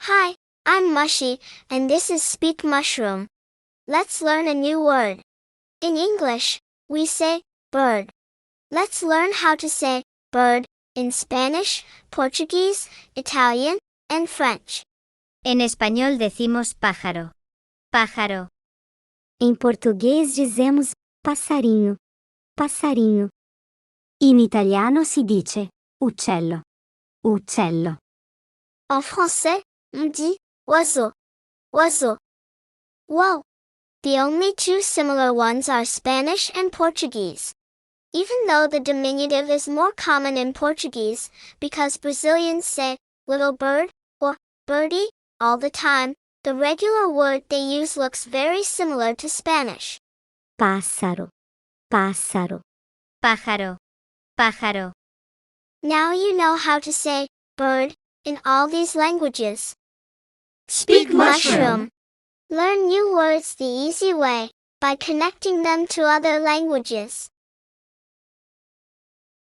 Hi, I'm Mushy, and this is Speak Mushroom. Let's learn a new word. In English, we say bird. Let's learn how to say bird in Spanish, Portuguese, Italian, and French. En español decimos pájaro. Pájaro. Em português dizemos passarinho, passarinho. In italiano si dice uccello, uccello. En français, on dit oiseau, oiseau. Wow! The only two similar ones are Spanish and Portuguese. Even though the diminutive is more common in Portuguese, because Brazilians say little bird or birdie all the time, the regular word they use looks very similar to Spanish. Pássaro, pássaro. Pájaro. Pájaro. Now you know how to say bird in all these languages. Speak Mushroom. Learn new words the easy way by connecting them to other languages.